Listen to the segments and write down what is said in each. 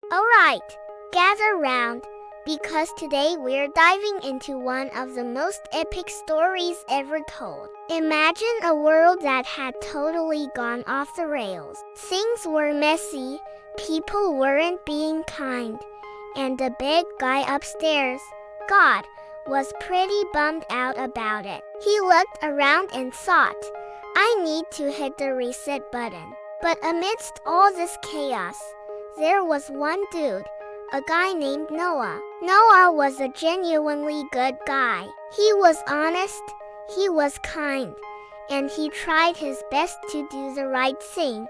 Alright, gather round, because today we're diving into one of the most epic stories ever told. Imagine a world that had totally gone off the rails. Things were messy, people weren't being kind, and the big guy upstairs, God, was pretty bummed out about it. He looked around and thought, I need to hit the reset button. But amidst all this chaos, there was one dude, a guy named Noah. Noah was a genuinely good guy. He was honest, he was kind, and he tried his best to do the right thing,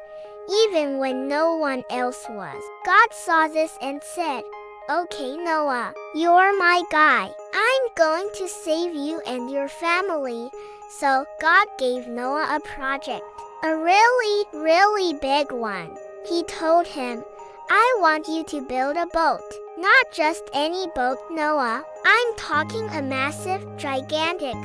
even when no one else was. God saw this and said, Okay, Noah, you're my guy. I'm going to save you and your family. So God gave Noah a project, a really big one. He told him, I want you to build a boat. Not just any boat, Noah. I'm talking a massive, gigantic,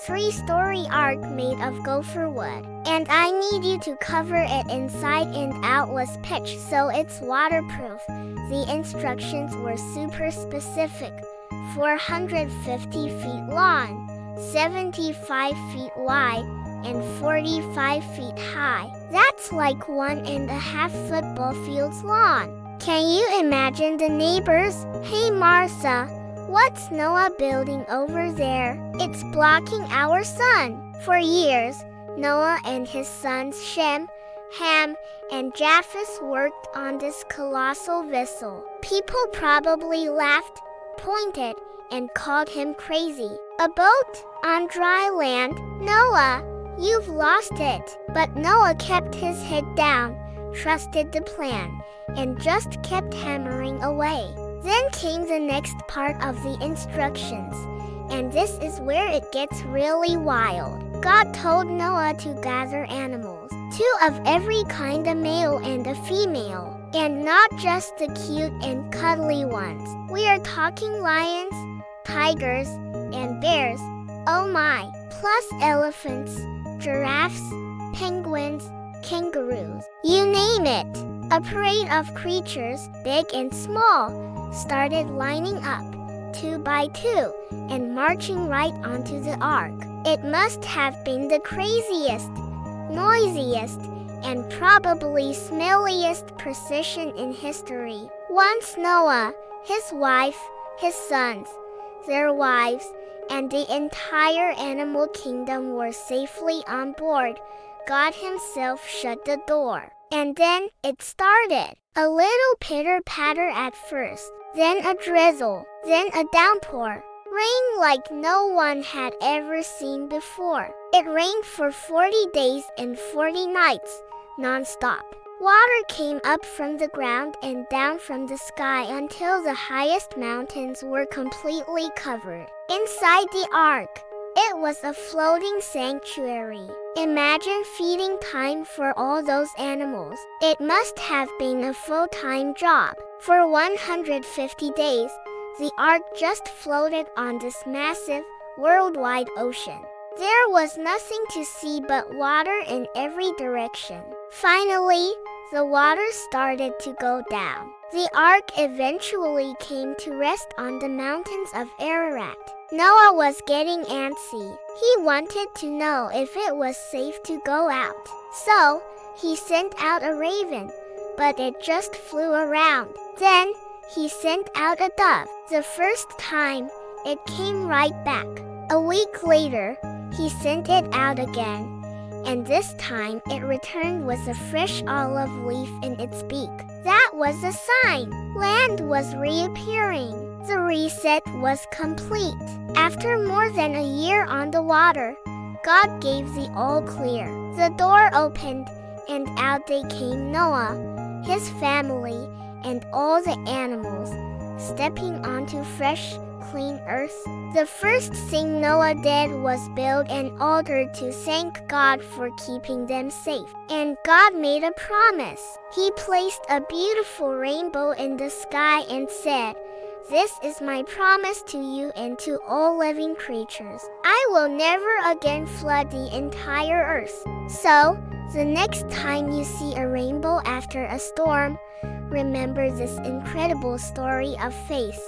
3-story ark made of gopher wood. And I need you to cover it inside and out with pitch so it's waterproof. The instructions were super specific. 450 feet long, 75 feet wide, and 45 feet high. That's like 1.5 football fields long. Can you imagine the neighbors? Hey Martha, what's Noah building over there? It's blocking our sun. For years, Noah and his sons Shem, Ham, and Japheth worked on this colossal vessel. People probably laughed, pointed, and called him crazy. A boat on dry land? Noah, you've lost it. But Noah kept his head down, trusted the plan, and just kept hammering away. Then came the next part of the instructions, and this is where it gets really wild. God told Noah to gather animals, 2 of every kind, a male and a female, and not just the cute and cuddly ones. We are talking lions, tigers, and bears, oh my, plus elephants, giraffes, penguins, kangaroos, you name it. A parade of creatures, big and small, started lining up, 2 by 2, and marching right onto the ark. It must have been the craziest, noisiest, and probably smelliest procession in history. Once Noah, his wife, his sons, their wives, and the entire animal kingdom were safely on board, God himself shut the door. And then it started. A little pitter-patter at first, then a drizzle, then a downpour. Rain like no one had ever seen before. It rained for 40 days and 40 nights, non-stop. Water came up from the ground and down from the sky until the highest mountains were completely covered. Inside the ark, it was a floating sanctuary. Imagine feeding time for all those animals. It must have been a full-time job. For 150 days, the ark just floated on this massive, worldwide ocean. There was nothing to see but water in every direction. Finally, the water started to go down. The ark eventually came to rest on the mountains of Ararat. Noah was getting antsy. He wanted to know if it was safe to go out. So, he sent out a raven, but it just flew around. Then, he sent out a dove. The first time, it came right back. A week later, he sent it out again, and this time it returned with a fresh olive leaf in its beak. That was a sign. Land was reappearing. The reset was complete. After more than a year on the water, God gave the all clear. The door opened, and out they came Noah, his family, and all the animals, stepping onto fresh, clean earth. The first thing Noah did was build an altar to thank God for keeping them safe. And God made a promise. He placed a beautiful rainbow in the sky and said, This is my promise to you and to all living creatures. I will never again flood the entire earth. So, the next time you see a rainbow after a storm, remember this incredible story of faith,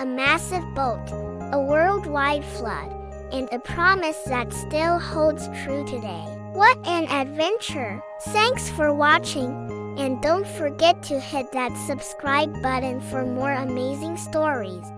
a massive boat, a worldwide flood, and a promise that still holds true today. What an adventure! Thanks for watching, and don't forget to hit that subscribe button for more amazing stories.